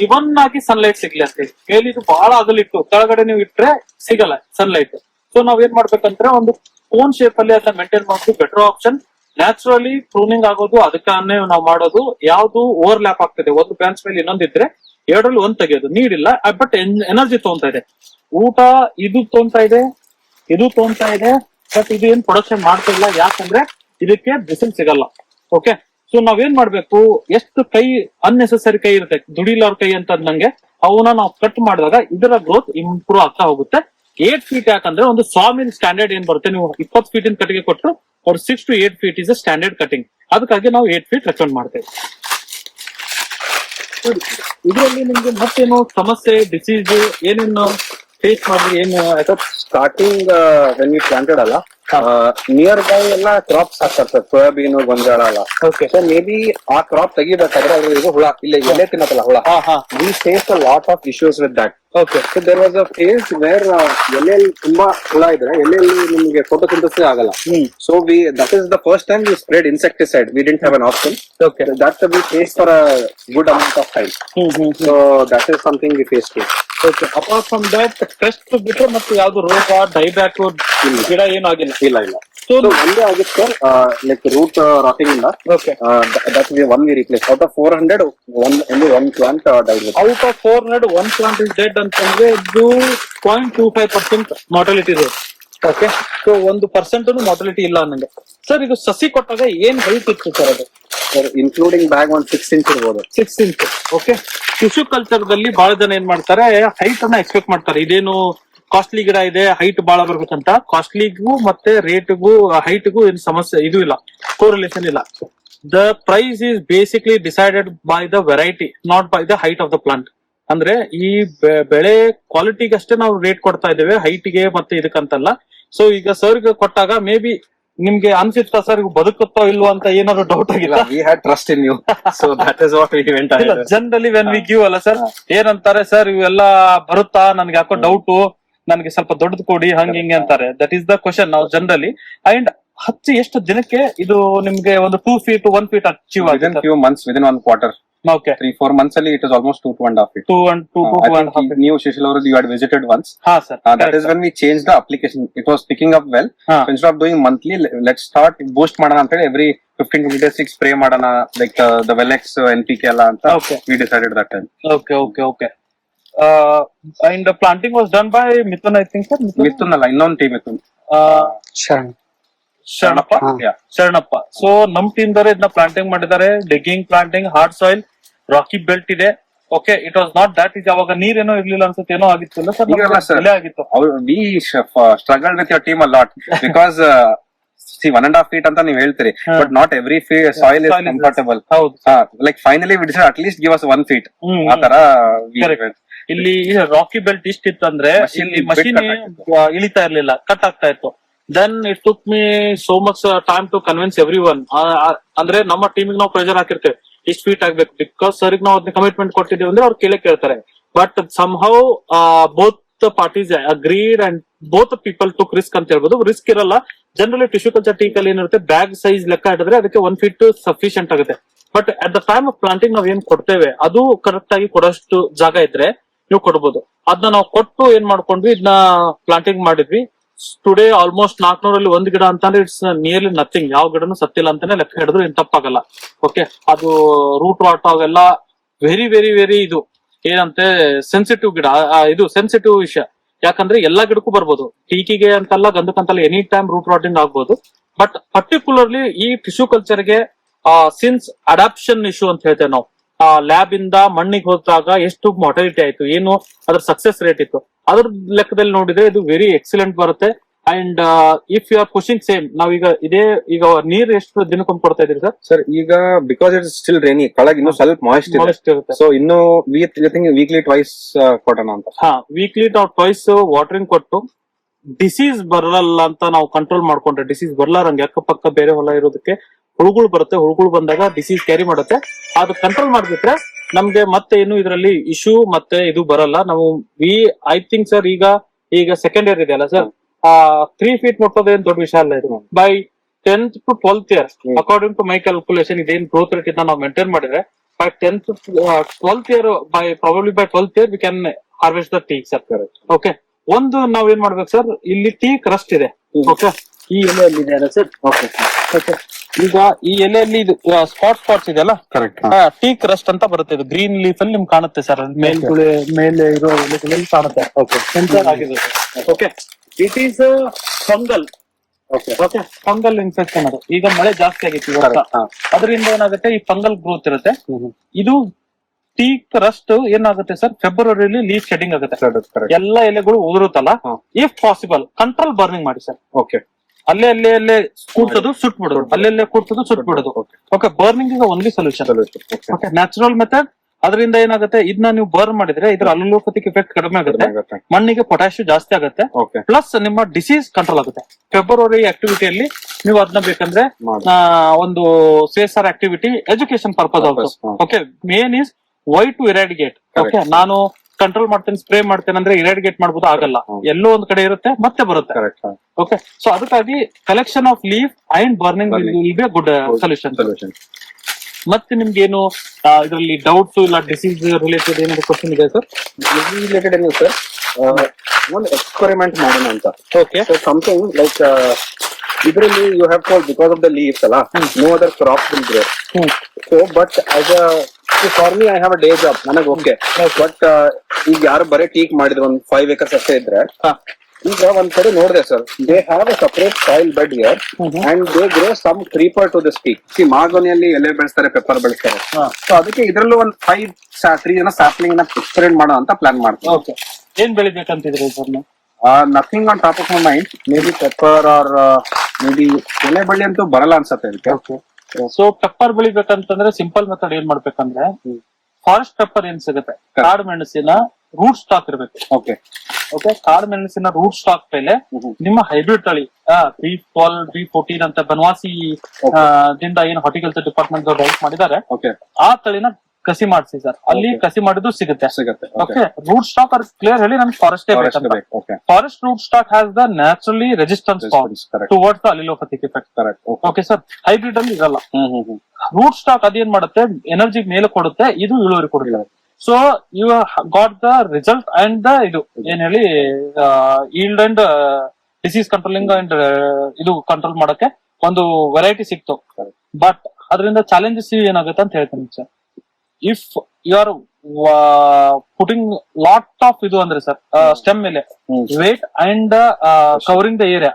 ಇವನ್ ಆಗಿ ಸನ್ಲೈಟ್ ಸಿಗ್ಲಿ ಅಂತ ಹೇಳಿ. ಮೇಲಿದು ಬಹಳ ಅಗಲಿಟ್ಟು ಕೆಳಗಡೆ ನೀವು ಇಟ್ರೆ ಸಿಗಲ್ಲ ಸನ್ಲೈಟ್. ಸೊ ನಾವ್ ಏನ್ ಮಾಡ್ಬೇಕಂದ್ರೆ ಒಂದು ಕೋನ್ ಶೇಪ್ ಅಲ್ಲಿ ಅದನ್ನ ಮೇಂಟೈನ್ ಮಾಡೋದು ಬೆಟರ್ ಆಪ್ಷನ್. ನ್ಯಾಚುರಲಿ ಪ್ರೂನಿಂಗ್ ಆಗೋದು ಅದಕ್ಕನ್ನೇ ನಾವು ಮಾಡೋದು. ಯಾವ್ದು ಓವರ್ಲ್ಯಾಪ್ ಆಗ್ತದೆ, ಒಂದು ಬ್ರಾಂಚ್ ಮೇಲೆ ಇನ್ನೊಂದಿದ್ರೆ ಎರಡರಲ್ಲಿ ಒಂದ್ ತೆಗೆಯೋದು ನೀಡಿಲ್ಲ, ಬಟ್ ಎನರ್ಜಿ ತಗೊಂತಾ ಇದೆ. ಊಟ ಇದು ತಗೊಂತಾ ಇದೆ, ಇದು ತಗೊಂತಾ ಇದೆ, ಬಟ್ ಇದು ಏನ್ ಪ್ರೊಡಕ್ಷನ್ ಮಾಡ್ತಾ ಇಲ್ಲ. ಯಾಕಂದ್ರೆ ಇದಕ್ಕೆ ಬಿಸಿಲು ಸಿಗಲ್ಲ. ಓಕೆ, ಸೊ ನಾವೇನ್ ಮಾಡ್ಬೇಕು, ಎಷ್ಟು ಕೈ ಅನ್ನೆಸೆಸರಿ ಕೈ ಇರುತ್ತೆ, ದುಡಿಲವ್ರ ಕೈ ಅಂತ ನಂಗೆ ಅವನ್ನ ನಾವು ಕಟ್ ಮಾಡಿದಾಗ ಇದರ ಗ್ರೋತ್ ಇಂಪ್ರೂವ್ ಆಗ್ತಾ ಹೋಗುತ್ತೆ. 8 ಫೀಟ್ ಯಾಕಂದ್ರೆ ಒಂದು ಸಾಮಿಲ್ ಸ್ಟ್ಯಾಂಡರ್ಡ್ ಏನ್ ಬರುತ್ತೆ, ನೀವು 20 ಫೀಟ್ ಕಟ್ಟಿಗೆ ಕೊಟ್ಟರು ಅವ್ರು 6 to 8 feet is standard cutting. ಅದಕ್ಕಾಗಿ ನಾವು 8 feet ರೆಕಮೆಂಡ್ ಮಾಡ್ತೇವೆ. ಇದರಲ್ಲಿ ನಿಮ್ಗೆ ಮತ್ತೇನು ಸಮಸ್ಯೆ, ಡಿಸೀಸ್ ಏನೇನು ಫೇಸ್ ಮಾಡಿದ್ರೆ ಏನು ಆಯ್ತಾ? ಸ್ಟಾರ್ಟಿಂಗ್ ವೆನ್ ಯು ಪ್ಲಾಂಟೆಡ್ ಅಲ್ಲ, ನಿಯರ್ ಬೈ ಎಲ್ಲ ಕ್ರಾಪ್ಸ್ ಹಾಕ್ತಾರೆ ಸರ್, ಸೋಯಾಬೀನ್ ಗೊಂಜಾಳ ಎಲ್ಲ. ಓಕೆ, ಸೊ ಮೇ ಬಿ ಆ ಕ್ರಾಪ್ ತೆಗಿಬೇಕಾದ್ರೆ ಅದ್ರಲ್ಲಿ ಹುಳ ಇಲ್ಲ, ಎಲೆ ತಿನ್ನತ್ತಲ್ಲ ಹುಳ. We face a lot of issues with that. Okay, so there was a phase where ಎಲೆಯಲ್ಲಿ ತುಂಬಾ ಹುಳ ಇದ್ರೆ ಎಲೆಯಲ್ಲಿ ನಿಮಗೆ ಫೋಟೋಸಿಂಥಸಿಸ್ ಆಗಲ್ಲ. So that is the first time we spread insecticide. We didn't have an option. Okay, that we face for a good amount of time. So that is something we face too. Okay. Apart from that pest ಬಿಟ್ರೆ ಮತ್ತೆ ಯಾವ್ದು ರೋಗ, dieback, ಗಿಡ ಏನು ಆಗಿಲ್ಲ? ಇಲ್ಲ. So ಒಂದೇ ಆಗಿತ್ತು ಸರ್, ಲೈಕ್ ರೂಟ್ ರಾಟಿಂಗ್ ಇಂದ. Okay, that one we replace. Out of 400 one plant died. Out of 400 1 plant is dead ಅಂತಂದ್ರೆ ಇದು 0.25% ಮಾರ್ಟಾಲಿಟಿ ಇದೆ. ಓಕೆ, ಸೊ 1% ಮಾರ್ಟಾಲಿಟಿ ಇಲ್ಲ ಅನ್ನಂಗೆ. ಸರ್ ಇದು ಸಸಿ ಕೊಟ್ಟಾಗ ಏನ್ ಹೈಟ್ ಇತ್ತು ಸರ್ ಅದು? ಇನ್ಕ್ಲೂಡಿಂಗ್ ಬ್ಯಾಗ್ 6 inch ಇರ್ಬೋದು. 6 inch. ಓಕೆ, ಟಿಶ್ಯೂ ಕಲ್ಚರ್ ದಲ್ಲಿ ಬಹಳ ಜನ ಏನ್ ಮಾಡ್ತಾರೆ, ಹೈಟ್ ಅನ್ನ ಎಕ್ಸ್ಪೆಕ್ಟ್ ಮಾಡ್ತಾರೆ. ಇದೇನು ಕಾಸ್ಟ್ಲಿ ಗಿಡ ಇದೆ, ಹೈಟ್ ಬಹಳ ಬರ್ಬೇಕಂತ. ಕಾಸ್ಟ್ಲಿಗೂ ಮತ್ತೆ ರೇಟ್ಗೂ ಹೈಟ್ಗೂ ಏನು ಸಮಸ್ಯೆ ಇದು ಇಲ್ಲ, ಕೋರಿಲೇಷನ್ ಇಲ್ಲ. The price is basically decided by the variety, not by the height of the plant. ಅಂದ್ರೆ ಈ ಬೆಳೆ ಕ್ವಾಲಿಟಿಗೆ ಅಷ್ಟೇ ನಾವು ರೇಟ್ ಕೊಡ್ತಾ ಇದ್ದೇವೆ, ಹೈಟ್ಗೆ ಮತ್ತೆ ಇದಕ್ಕಂತಲ್ಲ. ಸೊ ಈಗ ಸರ್ಗೆ ಕೊಟ್ಟಾಗ ಮೇ ಬಿ ನಿಮ್ಗೆ ಅನ್ಸಿತ್ತ ಸರ್ ಇವು ಬದುಕುತ್ತೋ ಇಲ್ವೋ ಅಂತ ಏನಾದ್ರು ಡೌಟ್ ಆಗಿಲ್ಲ? We had trust in you, so that is what we went ahead. Generally when we give ಅಲ್ಲ ಸರ್, ಏನಂತಾರೆ, ಸರ್ ಇವೆಲ್ಲ ಬರುತ್ತಾ, ನನ್ಗೆ ಯಾಕೋ ಡೌಟು, ನನ್ಗೆ ಸ್ವಲ್ಪ ದೊಡ್ಡದು ಕೊಡಿ, ಹಂಗ ಹಿಂಗೆ ಅಂತಾರೆ. ದಟ್ ಈಸ್ ದ ಕ್ವಶನ್ ನಾವು ಜನರಲಿ. ಅಂಡ್ ಹಚ್ಚಿ ಎಷ್ಟು ದಿನಕ್ಕೆ ಇದು ನಿಮ್ಗೆ ಒಂದು 2 feet 1 feet achieve within few months, within 1 quarter. Okay, 3-4 months ಅಲ್ಲಿ it is almost 2.5 feet. 2.5 feet. New Shishil ಅವರು you had visited once. ಹಾ sir, that is when we changed the application. It was picking up well. ಹಾ. So instead of doing monthly, let's start boost ಮಾಡೋಣ ಅಂತ ಹೇಳಿ every 15 days spray ಮಾಡೋಣ, like the Velex NPK ಎಲ್ಲ ಅಂತ. Okay. We decided that time. Okay. And the planting was done by Mithun, I think, sir. Mithun ಅಲ್ಲ, ಇನ್ನೊಂದು team Mithun. Sharanappa. Yeah. Sharanappa. So ನಮ್ team ದವರೇ ಇದನ್ನ ಪ್ಲಾಂಟಿಂಗ್ ಮಾಡಿದ್ದಾರೆ. Digging, planting, hard soil, rocky belt ಇದೆ. Okay, it was not that is. ಅವಾಗ ನೀರೇನೋ ಇರ್ಲಿಲ್ಲ ಅನ್ಸುತ್ತೆ, ಏನೋ ಆಗಿತ್ತು ಈಗಲ್ಲ sir. ಬೆಲೆ ಆಗಿತ್ತು. We struggled with your team a lot because see 1.5 feet ಅಂತ ನೀವು ಹೇಳ್ತೀರಿ, but not every soil is comfortable. ಹೌದು. Like finally we decided at least give us 1 feet. ಆ ತರ Correct. ಇಲ್ಲಿ ರಾಕಿ ಬೆಲ್ಟ್ ಇಷ್ಟಿತ್ತಂದ್ರೆ ಇಲ್ಲಿ ಮಷೀನ್ ಇಳಿತಾ ಇರ್ಲಿಲ್ಲ, ಕಟ್ ಆಗ್ತಾ ಇತ್ತು. Then it took me so much time to convince everyone. ಅಂದ್ರೆ ನಮ್ಮ ಟೀಮಿಗೆ ನಾವು ಪ್ರೆಷರ್ ಹಾಕಿರ್ತೇವೆ, ಇಷ್ಟು ಫೀಟ್ ಆಗ್ಬೇಕು, ಬಿಕಾಸ್ ಸರ್ ನಾವು ಅದನ್ನ ಕಮಿಟ್ಮೆಂಟ್ ಕೊಟ್ಟಿದ್ದೀವಿ ಅಂದ್ರೆ ಅವ್ರು ಕೇಳ್ತಾರೆ. But somehow both parties agreed and both people took risk ಅಂತ ಹೇಳ್ಬೋದು. ರಿಸ್ಕ್ ಇರಲ್ಲ ಜನರಲಿ. ಟಿಶ್ಯೂ ಕಲ್ಚರ್ ಟೀಕಲ್ಲಿ ಏನಿರುತ್ತೆ, ಬ್ಯಾಗ್ ಸೈಜ್ ಲೆಕ್ಕ ಹಿಡಿದ್ರೆ ಅದಕ್ಕೆ 1 feet ಸಫಿಶಿಯಂಟ್ ಆಗುತ್ತೆ. But at the time of planting ನಾವ್ ಏನ್ ಕೊಡ್ತೇವೆ ಅದು ಕರೆಕ್ಟ್ ಆಗಿ ಕೊಡೋಷ್ಟು ಜಾಗ ಇದ್ರೆ ನೀವು ಕೊಡ್ಬೋದು. ಅದನ್ನ ನಾವು ಕೊಟ್ಟು ಏನ್ ಮಾಡ್ಕೊಂಡ್ವಿ, ಇದನ್ನ ಪ್ಲಾಂಟಿಂಗ್ ಮಾಡಿದ್ವಿ. ಟುಡೇ ಆಲ್ಮೋಸ್ಟ್ 400 1 ಗಿಡ ಅಂತಂದ್ರೆ ಇಟ್ಸ್ ನಿಯರ್ಲಿ ನಥಿಂಗ್. ಯಾವ ಗಿಡನು ಸತ್ತಿಲ್ಲ ಅಂತಾನೆ ಲೆಕ್ಕ ಹಿಡಿದ್ರು ಏನ್ ತಪ್ಪಾಗಲ್ಲ. ಓಕೆ, ಅದು ರೂಟ್ ವಾಟ್ ಅವೆಲ್ಲ ವೆರಿ ವೆರಿ ವೆರಿ ಇದು ಏನಂತೆ ಸೆನ್ಸಿಟಿವ್ ಗಿಡ, ಇದು ಸೆನ್ಸಿಟಿವ್ ವಿಷಯ. ಯಾಕಂದ್ರೆ ಎಲ್ಲಾ ಗಿಡಕ್ಕೂ ಬರ್ಬೋದು, ಟೀಕಿಗೆ ಅಂತಲ್ಲ, ಗಂಧಕ್ಕಂತಲ್ಲ, ಎನಿ ಟೈಮ್ ರೂಟ್ ರಾಟಿಂಗ್ ಆಗ್ಬೋದು. ಬಟ್ ಪರ್ಟಿಕ್ಯುಲರ್ಲಿ ಈ ಟಿಶ್ಯೂ ಕಲ್ಚರ್ಗೆ ಸಿನ್ಸ್ ಅಡಾಪ್ಷನ್ ಇಶ್ಯೂ ಅಂತ ಹೇಳ್ತೇವೆ ನಾವು, ಲ್ಯಾಬ್ ಇಂದ ಮಣ್ಣಿಗೆ ಹೋದಾಗ ಎಷ್ಟು ಮಾರ್ಟಾಲಿಟಿ ಆಯ್ತು, ಏನು ಅದ್ರ ಸಕ್ಸೆಸ್ ರೇಟ್ ಇತ್ತು, ಅದ್ರ ಲೆಕ್ಕದಲ್ಲಿ ನೋಡಿದ್ರೆ ಇದು ವೆರಿ ಎಕ್ಸಲೆಂಟ್ ಬರುತ್ತೆ. And if you are pushing same, ನಾವೀಗ ಈಗ ನೀರ್ ಎಷ್ಟು ದಿನಕ್ಕೊಮ್ಮೆ ಕೊಡ್ತಾ ಇದೀರಿ ಸರ್? ಸರ್ ಈಗ ಬಿಕಾಸ್ ಇಟ್ಸ್ ಸ್ಟಿಲ್ ರೇನಿ, ಕೆಳಗೆ ಇನ್ನೂ ಸ್ವಲ್ಪ ಮಾಯಿಸ್ಟ್ ಇರುತ್ತೆ. ಸೊ ಇನ್ನು ವೀಕ್ಲಿ ಟ್ವೈಸ್ ಕೊಡೋಣ ಅಂತ. ವೀಕ್ಲಿ ನಾವು ಟ್ವೈಸ್ ವಾಟರಿಂಗ್ ಕೊಟ್ಟು ಡಿಸೀಸ್ ಬರಲ್ಲ ಅಂತ ನಾವು ಕಂಟ್ರೋಲ್ ಮಾಡ್ಕೊಂಡ್ರೆ, ಡಿಸೀಸ್ ಬರ್ಲಾರಂಗೆ ಅಕ್ಕಪಕ್ಕ ಬೇರೆ ಹೊಲ ಇರೋದಕ್ಕೆ ಹುಳುಗಳು ಬರುತ್ತೆ. ಹುಳುಗಳು ಬಂದಾಗ ಡಿಸೀಸ್ ಕ್ಯಾರಿ ಮಾಡುತ್ತೆ. ಅದು ಕಂಟ್ರೋಲ್ ಮಾಡ್ಬಿಟ್ರೆ ನಮ್ಗೆ ಮತ್ತೆ ಏನು ಇದರಲ್ಲಿ ಇಶ್ಯೂ ಮತ್ತೆ ಇದು ಬರಲ್ಲ. ನಾವು ಐ ಥಿಂಕ್ ಸರ್ ಈಗ ಸೆಕೆಂಡ್ ಇಯರ್ ಇದೆ ಅಲ್ಲ ಸರ್, 3 feet ಮುಟ್ಟೋದೇನ್ ದೊಡ್ಡ ವಿಷಯ ಅಲ್ಲ. ಇದು by 10th to 12th year according to my calculation ಇದೇನ್ ಗ್ರೋತ್ ರೇಟ್ ಇಂದ ನಾವು ಮೇಂಟೈನ್ ಮಾಡಿದ್ರೆ by 10th to 12th year, by 12th year we can harvest the tea, sir. Okay, ಒಂದು ನಾವ್ ಏನ್ ಮಾಡ್ಬೇಕು ಸರ್, ಇಲ್ಲಿ ಟೀ ಕ್ರಸ್ಟ್ ಇದೆ. ಓಕೆ, ಈ ಎಲೆಯಲ್ಲಿ ಇದೆ ಅಲ್ಲ ಸರ್. ಓಕೆ, ಈಗ ಈ ಎಲೆಯಲ್ಲಿ ಇದು ಸ್ಪಾಟ್ಸ್ ಇದೆಯಲ್ಲ, ಕರೆಕ್ಟ್. ಟೀ ಕ್ರಸ್ಟ್ ಅಂತ ಬರುತ್ತೆ. ಇದು ಗ್ರೀನ್ ಲೀಫ್ ಅಲ್ಲಿ ನಿಮ್ಗೆ ಕಾಣುತ್ತೆ ಸರ್, ಮೇಲೆ ಇರೋ ಎಲೆಗಳಲ್ಲಿ ಕಾಣುತ್ತೆ. ಓಕೆ, ಸೆನ್ಸರ್ ಆಗಿದೆ. Okay, it is fungal. Okay, fungal infection ಅದು. ಈಗ ಮಳೆ ಜಾಸ್ತಿ ಆಗಿತ್ತು ಅದರಿಂದ ಏನಾಗುತ್ತೆ, ಈ ಫಂಗಲ್ ಗ್ರೋತ್ ಇರುತ್ತೆ. ಇದು ಟೀ ಕ್ರಸ್ಟ್ ಏನಾಗುತ್ತೆ ಸರ್, ಫೆಬ್ರವರಿಲಿ ಲೀಫ್ ಶೆಡಿಂಗ್ ಆಗುತ್ತೆ. ಎಲ್ಲ ಎಲೆಗಳು ಉದುರುತ್ತಲ್ಲ, ಇಫ್ ಪಾಸಿಬಲ್ ಕಂಟ್ರೋಲ್ ಬರ್ನಿಂಗ್ ಮಾಡಿ ಸರ್. ಓಕೆ, ಅಲ್ಲೇ ಕೂಡ್ತದು ಸುಟ್ಬಿಡೋದು, ಅಲ್ಲೆಲ್ಲೇ ಕೂಡ್ತದು ಸುಟ್ಬಿಡೋದು. ಓಕೆ, ಬರ್ನಿಂಗ್ ಈಗ only solution. Okay, natural method. ಅದರಿಂದ ಏನಾಗುತ್ತೆ, ಇದನ್ನ ನೀವು ಬರ್ನ್ ಮಾಡಿದ್ರೆ ಇದ್ರ ಅಲೋಪತಿಕ್ ಎಫೆಕ್ಟ್ ಕಡಿಮೆ ಆಗುತ್ತೆ, ಮಣ್ಣಿಗೆ ಪೊಟ್ಯಾಶಿಯಂ ಜಾಸ್ತಿ ಆಗುತ್ತೆ, ಪ್ಲಸ್ ನಿಮ್ಮ ಡಿಸೀಸ್ ಕಂಟ್ರೋಲ್ ಆಗುತ್ತೆ. ಫೆಬ್ರವರಿ ಆಕ್ಟಿವಿಟಿಯಲ್ಲಿ ನೀವು ಅದನ್ನ ಬೇಕಂದ್ರೆ ಒಂದು CSR activity education purpose also. Okay, main is why to eradicate. Okay, ನಾನು ಕಂಟ್ರೋಲ್ ಮಾಡ್ತೇನೆ, ಸ್ಪ್ರೇ ಮಾಡ್ತೇನೆ ಅಂದ್ರೆ ಇರಾಡಿಗೇಟ್ ಮಾಡ್ಬೋದು, ಆಗಲ್ಲ. ಎಲ್ಲೋ ಒಂದ್ ಕಡೆ ಇರುತ್ತೆ, ಮತ್ತೆ ಬರುತ್ತೆ. ಓಕೆ, ಸೊ ಅದಕ್ಕಾಗಿ collection of leaf and burning will be good solution. ಮತ್ತೆ ನಿಮ್ಗೆ ಏನು ಇದರಲ್ಲಿ ಡೌಟ್ಸ್ ಇಲ್ಲ, ಡಿಸೀಸ್ ರಿಲೇಟೆಡ್ ಏನಾದ್ರು ಕ್ವಶನ್ ಇದೆ ಸರ್? ಡಿಸೀಸ್ ರಿಲೇಟೆಡ್ ಏನು ಸರ್, ಒಂದು ಎಕ್ಸ್ಪೆರಿಮೆಂಟ್ ಮಾಡೋಣ ಅಂತ. ಓಕೆ, ಸಮಥಿಂಗ್ ಲೈಕ್ ಇದರಲ್ಲಿ you have told because of the leaves ಅಲ್ಲ, no other crop will grow. So but as for me I have a day job, ನನಗೆ okay. But ಈಗ ಯಾರು ಬರೀ ಟೀಕ್ ಮಾಡಿದ್ರು ಒಂದ್ 5 acres ಅಷ್ಟೇ ಇದ್ರೆ, ಈಗ ಒಂದ್ ಕಡೆ ನೋಡಿದೆ sir, they have a separate soil bed here and they grow some creeper to the speak. ಮಾಗೋನಿಯಲ್ಲಿ ಎಲೆ ಬೆಳೆಸ್ತಾರೆ, ಪೆಪ್ಪರ್ ಬೆಳೆಸ್ತಾರೆ. ಸೊ ಅದಕ್ಕೆ ಇದ್ರಲ್ಲೂ ಒಂದ್ 5 ಜನ ಸ್ಯಾಪ್ಲಿಂಗ್ ನ ಎಕ್ಸ್ಪೆರಿಮೆಂಟ್ ಮಾಡೋ ಅಂತ ಪ್ಲಾನ್ ಮಾಡ್ತಾರೆ. ಓಕೆ, ಏನ್ ಬೆಳಿಬೇಕಂತಿದ್ರೆ sir? Nothing on top of my mind, may be pepper or may be ಎಲೆ ಬಳ್ಳಿ ಅಂತೂ ಬರಲ್ಲ ಅನ್ಸತ್ತೆ ಇದಕ್ಕೆ. ಓಕೆ, ಸೊ ಪೆಪ್ಪರ್ ಬೆಳಿಬೇಕಂತಂದ್ರೆ ಸಿಂಪಲ್ ಮೆಥಡ್ ಏನ್ ಮಾಡ್ಬೇಕಂದ್ರೆ, ಫಾರೆಸ್ಟ್ ಪೆಪ್ಪರ್ ಏನ್ ಸಿಗುತ್ತೆ, ಕಾಡು ಮೆಣಸಿನ ರೂಟ್ ಸ್ಟಾಕ್ ಇರಬೇಕು. ಓಕೆ, ಕಾಡು ಮೆಣಸಿನ ರೂಟ್ ಸ್ಟಾಕ್ ಮೇಲೆ ನಿಮ್ಮ ಹೈಬ್ರಿಡ್ ತಳಿ B12 B14 ಅಂತ ಬನವಾಸಿ ದಿಂದ ಏನು ಹಾರ್ಟಿಕಲ್ಚರ್ ಡಿಪಾರ್ಟ್ಮೆಂಟ್ ಡೈರೆಕ್ಟ್ ಮಾಡಿದ್ದಾರೆ, ಆ ತಳಿನ ಕಸಿ ಮಾಡಿಸಿ ಸರ್. ಅಲ್ಲಿ ಕಸಿ ಮಾಡಿದ್ದು ಸಿಗುತ್ತೆ. ಓಕೆ, ರೂಟ್ ಸ್ಟಾಕ್ ಅವ್ರ ಕ್ಲಿಯರ್ ಹೇಳಿ ನಮ್ಗೆ ಫಾರೆಸ್ಟೇ ಬೇಕಂತ. Forest root stock has the naturally resistance towards the allelopathic effect. Okay sir, hybrid ಅಲ್ಲಿ ಇರಲ್ಲ. ರೂಟ್ ಸ್ಟಾಕ್ ಅದೇನ್ ಮಾಡುತ್ತೆ, ಎನರ್ಜಿ ಮೇಲೆ ಕೊಡುತ್ತೆ, ಇದು ಇಳುವರಿ ಕೊಡುತ್ತೆ. So you got the result and the ಇದು ಏನ್ ಹೇಳಿ yield and disease controlling and ಇದು ಕಂಟ್ರೋಲ್ ಮಾಡಕ್ಕೆ ಒಂದು ವೆರೈಟಿ ಸಿಕ್ತು. ಬಟ್ ಅದರಿಂದ ಚಾಲೆಂಜಸ್ ಏನಾಗುತ್ತೆ ಅಂತ ಹೇಳ್ತೀನಿ sir. If you are putting lot of ಇದು ಅಂದ್ರೆ ಸರ್, ಸ್ಟೆಮ್ ಮೇಲೆ weight and covering the area.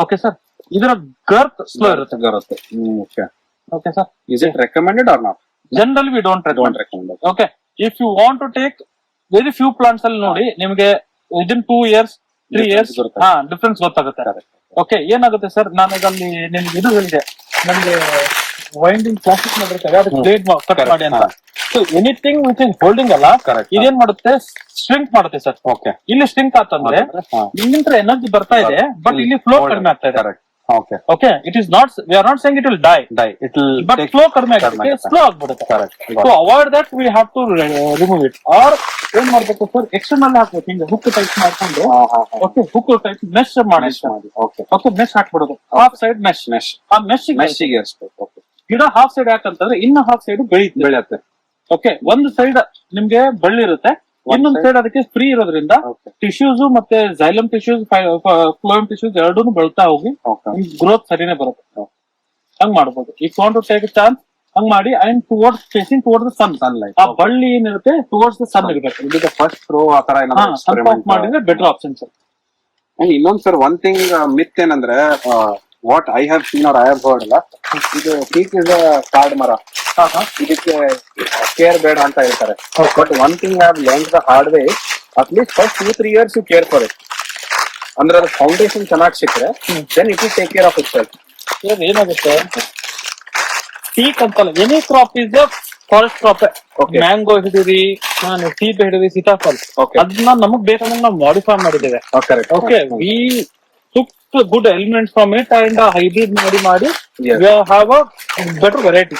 Okay sir, ಇದರ ಗರ್ತ್ ಸ್ಲೋ ಇರುತ್ತೆ. Okay sir, is it recommended or not? Generally we don't recommend. Okay, if you want to take very few plants ಅಲ್ಲಿ ನೋಡಿ, ನಿಮಗೆ within 2 years 3 years difference ಗೊತ್ತಾಗುತ್ತೆ. Okay, ಏನಾಗುತ್ತೆ sir, ನಾನು ಅಲ್ಲಿ ನಿಮ್ಗೆ ಇದು ಹೇಳಿದೆ, ನಮ್ಗೆ ವೈಂಡಿಂಗ್ ಪ್ಲಾಸ್ಟಿಕ್ ಮಾಡಿರ್ತೇವೆ, ಅದಕ್ಕೆ ಬ್ಲೇಡ್ ಕಟ್ ಮಾಡಿ ಅಂತ. So anything which is holding ಅಲ್ಲ, ಇದೇನ್ ಮಾಡುತ್ತೆ, ಸ್ಟ್ರಿಂಕ್ ಮಾಡುತ್ತೆ ಸರ್. ಓಕೆ, ಇಲ್ಲಿ ಸ್ಟ್ರಿಂಕ್ ಆತಂದ್ರೆ ಇಲ್ಲಿಂದ ಎನರ್ಜಿ ಬರ್ತಾ ಇದೆ, ಬಟ್ ಇಲ್ಲಿ ಫ್ಲೋ ಕಡಿಮೆ ಆಗ್ತಾ ಇದೆ. Okay, it is not, we are not saying it will die, it will, but flow kadme agutte, slow agbidutte. So avoid that, we have to remove it. Or ಏನು ಮಾಡಬೇಕು sir, external ಹಾಕ್ಬೇಕು, ಹಿಂಗೆ hook type ಮಾಡ್ಕೊಂಡು. Okay, hook type mesh ಮಾಡಿ. Okay, mesh ಹಾಕ್ಬಿಡೋದು, half side mesh. ಆ ಮೆಶ್ಗೆ ಗಿಡ ಹಾಫ್ ಸೈಡ್ ಯಾಕಂತಂದ್ರೆ ಇನ್ನು ಹಾಫ್ ಸೈಡ್ ಬೆಳೆಯುತ್ತೆ. ಓಕೆ, ಒಂದು ಸೈಡ್ ನಿಮ್ಗೆ ಬಳ್ಳಿ ಇರುತ್ತೆ, ಇನ್ನೊಂದು ಸೈಡ್ ಅದಕ್ಕೆ ಫ್ರೀ ಇರೋದ್ರಿಂದ ಟಿಶ್ಯೂಸ್ ಮತ್ತೆ ಜೈಲಮ್ ಟಿಶ್ಯೂಸ್, ಫ್ಲೋಯಮ್ ಟಿಶ್ಯೂಸ್ ಎರಡೂ ಬೆಳ್ತಾ ಹೋಗಿ ಗ್ರೋತ್ ಸರಿನೇ ಬರುತ್ತೆ. ಹಂಗ್ ಮಾಡ್ಬೋದು. If want to take chance ಹಂಗ್ ಮಾಡಿ, and towards facing towards the sunlight. ಆ ಬಳ್ಳಿ ಏನಿರುತ್ತೆ ಟುವರ್ಡ್ಸ್ ದ ಸನ್ ಇರಬೇಕು. ಫಸ್ಟ್ ರೋ ಆತರ ಮಾಡಿದ್ರೆ ಬೆಟರ್ ಆಪ್ಷನ್ ಸರ್. ಇನ್ನೊಂದ್ ಸರ್, ಒನ್ ಥಿಂಗ್ ಮಿತ್ ಏನಂದ್ರೆ, what I have seen or I have heard ಅಲ್ಲ, ಇದು ಟೀಕ್ ಇಸ್ ಅ ಕಾಡ್ ಮರ, ಇದಕ್ಕೆ ಕೇರ್ ಬೇಡ ಅಂತ ಹೇಳ್ತಾರೆ. But one thing I have learned the hard way, at least first 2-3 years you care for it. ಅಂದ್ರೆ ಅದ್ರ ಫೌಂಡೇಶನ್ ಚೆನ್ನಾಗಿ ಸಿಕ್ಕರೆ then it will take care of itself. ಏನಾಗುತ್ತೆ, ಟೀಕ್ ಅಂತಲ್ಲ, any crop is forest crop. Mango ಹಿಡಿರಿ, ಸೀಬೆ ಹಿಡಿರಿ, ಸೀತಾಫಲ್, ಅದನ್ನ ನಮಗ್ ಬೇಕಂದ್ರೆ ನಾವು ಮಾಡಿಫೈ ಮಾಡಿದ್ದೇವೆ. Okay, we took good elements from it and hybrid ಮಾಡಿ we have a better variety.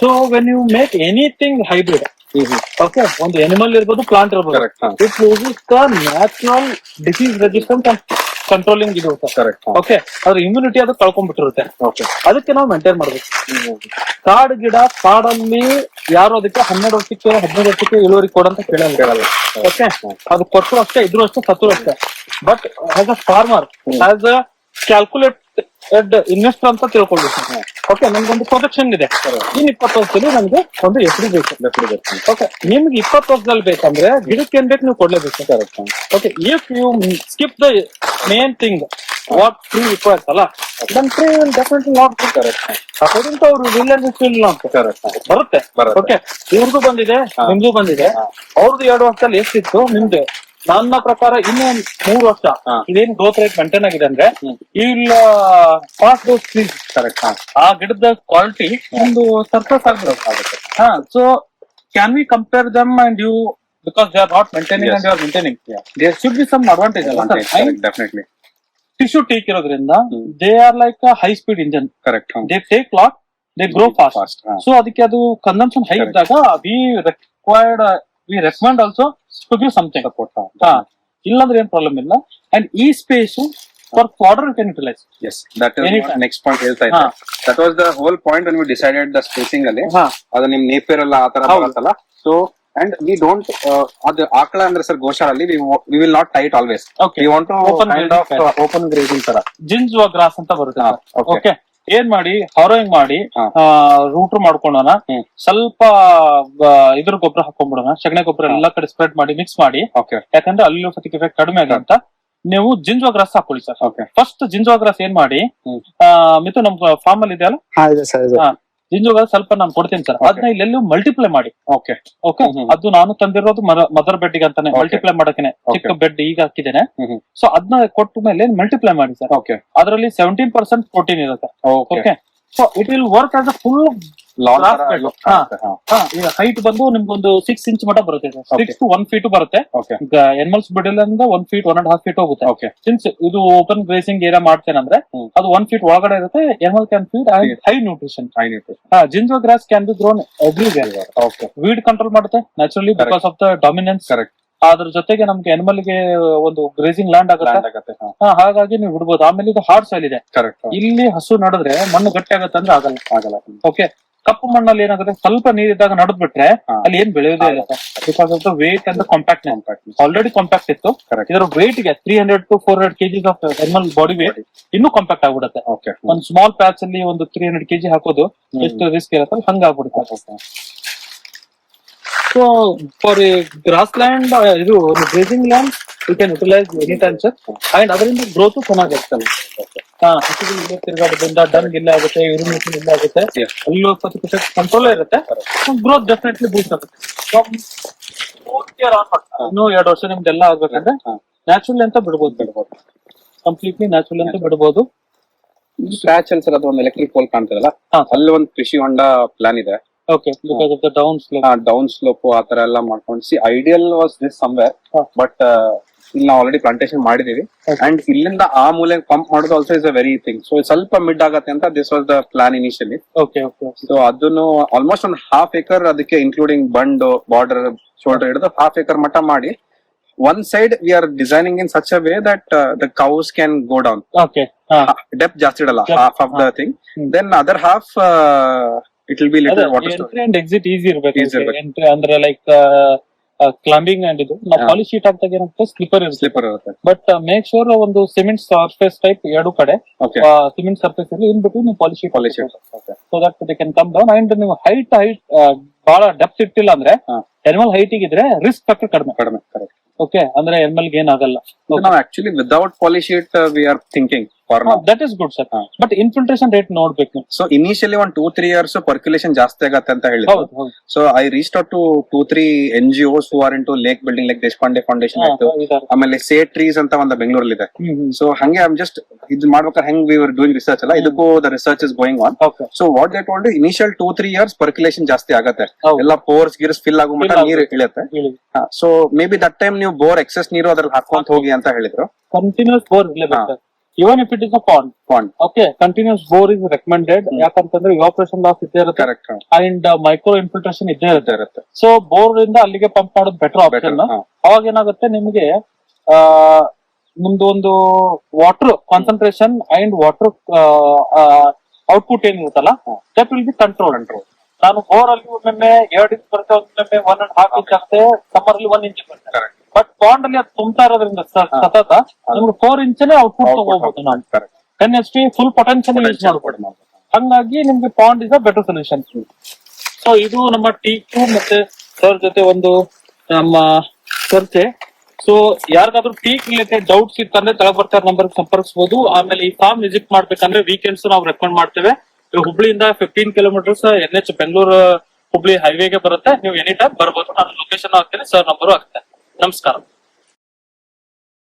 So when you make anything hybrid, okay, ಒಂದು animal ಇರ್ಬೋದು, ಪ್ಲಾಂಟ್ ಇರ್ಬೋದು, it loses the natural disease resistance and controlling ಇದು correct. Okay, ಅದ್ರ immunity ಅದು ಕಳ್ಕೊಂಡ್ಬಿಟ್ಟಿರುತ್ತೆ. Okay. ಅದಕ್ಕೆ ನಾವು maintain ಮಾಡ್ಬೇಕು. ಕಾಡ್ ಗಿಡ ಕಾಡಲ್ಲಿ ಯಾರು ಅದಕ್ಕೆ 12 ವರ್ಷಕ್ಕೆ 15 ವರ್ಷಕ್ಕೆ ಇಳುವರಿ ಕೊಡಂತ ಕೇಳಲ್ಲ. ಓಕೆ, ಅದು ಕೊಟ್ಟರು ಅಷ್ಟೇ, ಇದ್ರು ಅಷ್ಟೇ, ಸತ್ರು ಅಷ್ಟೇ. But as a farmer, as a calculated investor ಅಂತ ತಿಳ್ಕೊಳ್ಬೇಕು. ಓಕೆ, ನಮ್ಗೊಂದು ಪ್ರೊಟೆಕ್ಷನ್ ಇದೆ. ಇನ್ 20 ವರ್ಷದಲ್ಲಿ ನಮ್ಗೆ ಒಂದು ಎಫ್ಡಿ ಬೇಕು. ಓಕೆ, ನಿಮ್ಗೆ 20 ವರ್ಷದಲ್ಲಿ ಬೇಕಂದ್ರೆ ಗಿಡಕ್ಕೆ ಏನ್ ಬೇಕು ನೀವು ಕೊಡ್ಲೇಬೇಕು. Okay, if you skip the main thing what tree requires ಅಲ್ಲ, then tree will definitely not according to ಅವರು ವಿಲ್ ಅಂಡ್ ವಿಲ್ ನಾಟ್ ಬರುತ್ತೆ. ಓಕೆ, ಇವ್ರದ್ದು ಬಂದಿದೆ, ನಿಮ್ದು ಬಂದಿದೆ. ಅವ್ರದ್ದು 2 ವರ್ಷದಲ್ಲಿ ಎಷ್ಟಿತ್ತು, ನಿಮ್ದು ನನ್ನ ಪ್ರಕಾರ ಇನ್ನು 3 ವರ್ಷ ಇದೇನ್ ಗ್ರೋತ್ ರೇಟ್ ಮೇಂಟೈನ್ ಆಗಿದೆ ಅಂದ್ರೆ ಇಲ್ಲ ಪಾಸ್ ದೋಸ್ ಟ್ರೀಸ್. ಕರೆಕ್ಟ್. ಆ ಗಿಡದ ಕ್ವಾಲಿಟಿ ಒಂದು ಸರ್ಫಸ್ ಆಗ್ಬಿಡುತ್ತೆ. So can we compare them and you, because they are not maintaining and you are maintaining, there should be some advantage. Definitely tissue take ಇರೋದ್ರಿಂದ they are like high speed engine. Correct. They take lot, they grow fast. So ಅದಕ್ಕೆ ಅದು consumption high ಇದ್ದಾಗ we recommend also to give something support. ಇಲ್ಲಾಂದ್ರೆ ಏನ್ problem ಇಲ್ಲ. And ಈ space for fodder can utilise. Yes, that is next point ಹೇಳ್ತಾ ಇದ್ದೆ. That was the whole point when we decided the spacing ಅಲ್ಲಿ. ಅದು ನಿಮ್ ನೇಪಿಯರ್ ಎಲ್ಲ ಆ ತರ ಬರುತ್ತಲ್ಲ. So and we don't ಅದು ಆಕಳ ಅಂದ್ರೆ sir ಗೋಶಾಲಲ್ಲಿ we will not tie it always. We want to open grazing ತರ ಜಿಂಜುವ ಗ್ರಾಸ್ ಅಂತ ಬರುತ್ತೆ. ಓಕೆ, ಏನ್ ಮಾಡಿ ಹಾರೋಯಿಂಗ್ ಮಾಡಿ ರೂಟ್ರ್ ಮಾಡ್ಕೊಳ್ಳೋಣ, ಸ್ವಲ್ಪ ಇದ್ರ ಗೊಬ್ಬರ ಹಾಕೊಂಡ್ಬಿಡೋಣ, ಸಗಣಿ ಗೊಬ್ಬರ ಎಲ್ಲಾ ಕಡೆ ಸ್ಪ್ರೆಡ್ ಮಾಡಿ ಮಿಕ್ಸ್ ಮಾಡಿ. ಯಾಕಂದ್ರೆ ಅಲ್ಲಿ ಫಟಿಕ್ ಎಫೆಕ್ಟ್ ಕಡಿಮೆ ಆಗಂತ ನೀವು ಜಿಂಜುವ ಗ್ರಾಸ್ ಹಾಕೊಳ್ಳಿ ಸರ್. ಫಸ್ಟ್ ಜಿಂಜುವ ಗ್ರಾಸ್ ಏನ್ ಮಾಡಿ, ಮಿತು ನಮ್ ಫಾರ್ಮ್ ಅಲ್ಲಿ ಇದೆಯಲ್ಲ, ಜಿಂಜುವ ಗ್ರಾಸ್ ಸ್ವಲ್ಪ ನಾನು ಕೊಡ್ತೀನಿ ಸರ್, ಅದನ್ನ ಇಲ್ಲೆಲ್ಲೂ ಮಲ್ಟಿಪ್ಲೈ ಮಾಡಿ. ಓಕೆ, ಅದು ನಾನು ತಂದಿರೋದು ಮದರ್ ಬೆಡ್ ಗೆ ಅಂತಾನೆ ಮಲ್ಟಿಪ್ಲೈ ಮಾಡಕ್ಕೆ ಚಿಕ್ಕ ಬೆಡ್ ಈಗ ಹಾಕಿದ್ದೇನೆ. ಸೊ ಅದನ್ನ ಕೊಟ್ಟ ಮೇಲೆ ಮಲ್ಟಿಪ್ಲೈ ಮಾಡಿ ಸರ್. ಅದರಲ್ಲಿ 17% ಪ್ರೋಟೀನ್ ಇರುತ್ತೆ. Okay, so it will work as a full ಈಗ ಹೈಟ್ ಬಂದು ನಿಮ್ಗೊಂದು 6 ಇಂಚ್ ಮಟ್ಟ ಬರುತ್ತೆ, 6 to 1 feet ಬರುತ್ತೆ. ಎನಿಮಲ್ಸ್ ಬಿಡಲಿಂದ 1 feet 1.5 feet ಹೋಗುತ್ತೆ. ಸಿನ್ಸ್ ಇದು ಓಪನ್ ಗ್ರೇಸಿಂಗ್ ಏರಿಯಾ ಮಾಡ್ತೇನೆ ಅಂದ್ರೆ ಅದು 1 feet ಒಳಗಡೆ ಇರುತ್ತೆ. Animal can feed high nutrition. ಜಿಂಜೋ grass can be grown everywhere. Weed control ಮಾಡುತ್ತೆ naturally because of the dominance. ಅದ್ರ ಜೊತೆಗೆ ನಮ್ಗೆ ಅನಿಮಲ್ ಗೆ ಒಂದು ಗ್ರೇಸಿಂಗ್ ಲ್ಯಾಂಡ್ ಆಗುತ್ತೆ. ಹಾಗಾಗಿ ನೀವು ಬಿಡ್ಬೋದು. ಆಮೇಲೆ ಇದು ಹಾರ್ಡ್ ಸಾಯಿಲ್ ಇದೆ. ಇಲ್ಲಿ ಹಸು ನಡೆದ್ರೆ ಮಣ್ಣು ಗಟ್ಟಿ ಆಗುತ್ತೆ ಅಂದ್ರೆ ಆಗಲ್ಲ. ಓಕೆ, ಕಪ್ಪು ಮಣ್ಣಲ್ಲಿ ಏನಾಗುತ್ತೆ, ಸ್ವಲ್ಪ ನೀರಿದ್ದಾಗ ನಡೆದ್ ಬಿಟ್ರೆ ಅಲ್ಲಿ ಏನ್ ಬೆಳೆಯೋದೇ ಇಲ್ಲ because of the weight and compact. Already compact ಇತ್ತು, ಇದರ ವೇಟ್ ಗೆ 300 to 400 kgs of animal body weight ಇನ್ನೂ ಕಾಂಪ್ಯಾಕ್ಟ್ ಆಗ್ಬಿಡುತ್ತೆ. ಒಂದು ಸ್ಮಾಲ್ ಪ್ಯಾಚ್ ಅಲ್ಲಿ ಒಂದು 300 kg ಹಾಕೋದು ಎಷ್ಟು ರಿಸ್ಕ್ ಇರುತ್ತೆ, ಹಂಗಾಗ್ಬಿಡುತ್ತೆ. So for a grass land, ಇದು grazing land you can utilise any time sir. And ಅದರಿಂದ ಗ್ರೋತ್ ಚೆನ್ನಾಗಿರುತ್ತೆ. ಹಸುಗಳು ತಿರುಗಾಡೋದ್ರಿಂದ ಡಂಗ್ ಇಲ್ಲ ಆಗುತ್ತೆ, ಯೂರಿನೇಷನ್ ಇಲ್ಲ ಆಗುತ್ತೆ, ಅಲ್ಲೂ 20% ಕಂಟ್ರೋಲ್ ಇರುತ್ತೆ. ಗ್ರೋತ್ ಡೆಫಿನೆಟ್ಲಿ ಬೂಸ್ಟ್ ಆಗುತ್ತೆ. ಇನ್ನು 2 ವರ್ಷ ನಿಮ್ದೆಲ್ಲ ಆಗ್ಬೇಕಂದ್ರೆ ನ್ಯಾಚುರಲ್ ಅಂತ ಬಿಡ್ಬೋದು, ಕಂಪ್ಲೀಟ್ಲಿ ನ್ಯಾಚುರಲ್ ಅಂತ ಬಿಡ್ಬೋದು. ಸ್ಕ್ರಾಚ್ ಅಲ್ಲಿ ಸರ್ ಅದು ಒಂದು ಎಲೆಕ್ಟ್ರಿಕ್ ಪೋಲ್ ಕಾಣ್ತದಲ್ಲ, ಅಲ್ಲಿ ಒಂದು ಕೃಷಿ ಹೊಂಡ ಪ್ಲಾನ್ ಇದೆ. Okay, because of the down slope ಆ ತರ ಎಲ್ಲ ಮಾಡ್ಕೊಂಡು ideal was this somewhere, but ಇಲ್ಲಿ ನಾವು ಆಲ್ರೆಡಿ ಪ್ಲಾಂಟೇಶನ್ ಮಾಡಿದೀವಿ. ಅಂಡ್ ಇಲ್ಲಿಂದ ಆ ಮೂಲೆ ಪಂಪ್ ಮಾಡೋದು also is a very thing. So ಸ್ವಲ್ಪ ಮಿಡ್ ಆಗತ್ತೆ ಅಂತ this was the plan initially. So ಅದನ್ನು ಆಲ್ಮೋಸ್ಟ್ ಒಂದು 1/2 acre ಅದಕ್ಕೆ ಇನ್ಕ್ಲೂಡಿಂಗ್ ಬಂಡ್ ಬಾರ್ಡರ್ ಶೋಲ್ಡರ್ ಹಿಡಿದು 1/2 acre ಮಟ್ಟ ಮಾಡಿ one side we are designing in such a way that the cows can go down. Depth ಜಾಸ್ತಿ ಇಡಲ್ಲ, half of the thing. Then other half it will be little water storage. Entry and exit easy ಇರಬೇಕು. Entry ಅಂದ್ರೆ like climbing and ಇದು ನಾವು polish sheet ಹಾಕ್ದಾಗ ಏನಂತ slipper ಇರುತ್ತೆ. But make sure ಒಂದು cement surface type 2 ಕಡೆ ಸಿಮೆಂಟ್ ಸರ್ಫೇಸ್ ಅಲ್ಲಿ ಇನ್ ಬಿಟ್ಟು ನೀವು polish sheet so that they can come down. And ನೀವು ಹೈಟ್ ಬಹಳ ಡೆಪ್ತ್ ಇಟ್ಟಿಲ್ಲ ಅಂದ್ರೆ ಅನಿಮಲ್ ಹೈಟ್ ಇದ್ರೆ ರಿಸ್ಕ್ ಫ್ಯಾಕ್ಟರ್ ಕಡಿಮೆ. ಓಕೆ, ಅಂದ್ರೆ ಎನಿಮಲ್ ಗೆ ಏನಾಗಲ್ಲ. ನಾವು actually without polish sheet we are thinking. That is good sir, but infiltration rate ನೋಡ್ಬೇಕು. ಸೊ ಇನಿಷಿಯಲಿ 1-2-3 years ಪರ್ಕ್ಯುಲೇಷನ್ ಜಾಸ್ತಿ ಆಗತ್ತೆ ಅಂತ ಹೇಳಿದ್ರು. So I reached out to 2-3 NGOs who are into lake building like Deshpande foundation ಆಯ್ತು, ಆಮೇಲೆ ಸೇ trees ಅಂತ ಒಂದು ಬೆಂಗಳೂರಲ್ಲಿ ಇದೆ. ಸೊ ಹಂಗೆ ಐ ಆಮ್ ಜಸ್ಟ್ ಇದು ಮಾಡ್ಬೇಕಾದ್ರೆ ಹೆಂಗ್ ವಿ ವರ್ ಡೂಯಿಂಗ್ ರಿಸರ್ಚ್ ಅಲ್ಲ, ಇದಕ್ಕೂ the research is going on. So what they told, initial 2-3 years percolation ಜಾಸ್ತಿ ಆಗತ್ತೆ, ಎಲ್ಲ ಪೋರ್ಸ್ ಗಿರ್ಸ್ ಫಿಲ್ ಆಗೋ ಮಟ್ಟ ನೀರು ಇಳಿಯುತ್ತೆ. So May be that time ನೀವು ಬೋರ್ ಎಕ್ಸೆಸ್ ನೀರು ಅದ್ರಲ್ಲಿ ಹಾಕೊಂತ ಹೋಗಿ ಅಂತ ಹೇಳಿದ್ರು. ಕಂಟಿನ್ಯೂಸ್ ಬೋರ್ ಇರಲೇಬೇಕು. Even if it is a pond. Okay, continuous bore is recommended. ಯಾಕಂತಂದ್ರೆ evaporation loss ಇದ್ದೇ ಇರುತ್ತೆ. And micro infiltration ಇದ್ದೇ ಇರುತ್ತೆ. So ಬೋರ್ ಇಂದ ಅಲ್ಲಿಗೆ ಪಂಪ್ ಮಾಡೋದು ಬೆಟರ್ ಆಪ್ಷನ್. ಅವಾಗ ಏನಾಗುತ್ತೆ ನಿಮಗೆ ನಿಮ್ದು ಒಂದು water concentration and water output ಏನಿರುತ್ತಲ್ಲ ದಟ್ ವಿಲ್ ಬಿ ಕಂಟ್ರೋಲ್. ನಾನು ಬೋರ್ ಅಲ್ಲಿ ಒಮ್ಮೊಮ್ಮೆ 2 ಇಂಚ್ ಬರುತ್ತೆ, ಒಮ್ಮೊಮ್ಮೆ 1.5 ಇಂಚ್ ಆಗುತ್ತೆ, ಸಮ್ಮರ್ ಅಲ್ಲಿ 1 ಇಂಚ್ ಬರುತ್ತೆ. ಬಟ್ ಪಾಂಡ್ ಅಲ್ಲಿ ಅದು ತುಂಬ್ತಾ ಇರೋದ್ರಿಂದ ಸತತ ನಿಮ್ಗೆ 4 ಇಂಚನೇ ಔಟ್ಪುಟ್ ತಗೋಬಹುದು. ನಾನು NHP ಫುಲ್ ಪೊಟೆನ್ಶಿಯಲ್ ಯೂಸ್ ಮಾಡ್ಬೋದು. ಹಂಗಾಗಿ ನಿಮ್ಗೆ pond is a better solution. So ಇದು ನಮ್ಮ ಟೀಕು ಮತ್ತೆ ಸರ್ ಜೊತೆ ಒಂದು ನಮ್ಮ ಚರ್ಚೆ. ಸೊ ಯಾರಿಗಾದ್ರೂ ಟೀಕ್ ರಿಲೇಟೆಡ್ ಡೌಟ್ಸ್ ಇತ್ತಂದ್ರೆ ಕೆಳಗೆ ಬರ್ತಾ ನಂಬರ್ ಸಂಪರ್ಕಿಸಬಹುದು. ಆಮೇಲೆ ಈ ಫಾರ್ಮ್ ವಿಸಿಟ್ ಮಾಡ್ಬೇಕಂದ್ರೆ ವೀಕೆಂಡ್ಸ್ ನಾವು ರೆಕಮೆಂಡ್ ಮಾಡ್ತೇವೆ. ಹುಬ್ಳಿಯಿಂದ 15 ಕಿಲೋಮೀಟರ್ಸ್ NH ಬೆಂಗಳೂರು ಹುಬ್ಳಿ ಹೈವೇಗೆ ಬರುತ್ತೆ. ನೀವು ಎನಿ ಟೈಮ್ ಬರ್ಬೋದು. ನಾನು ಲೊಕೇಶನ್ ಹಾಕ್ತೇನೆ, ಸರ್ ನಂಬರು ಹಾಕ್ತೇನೆ. ನಮಸ್ಕಾರ.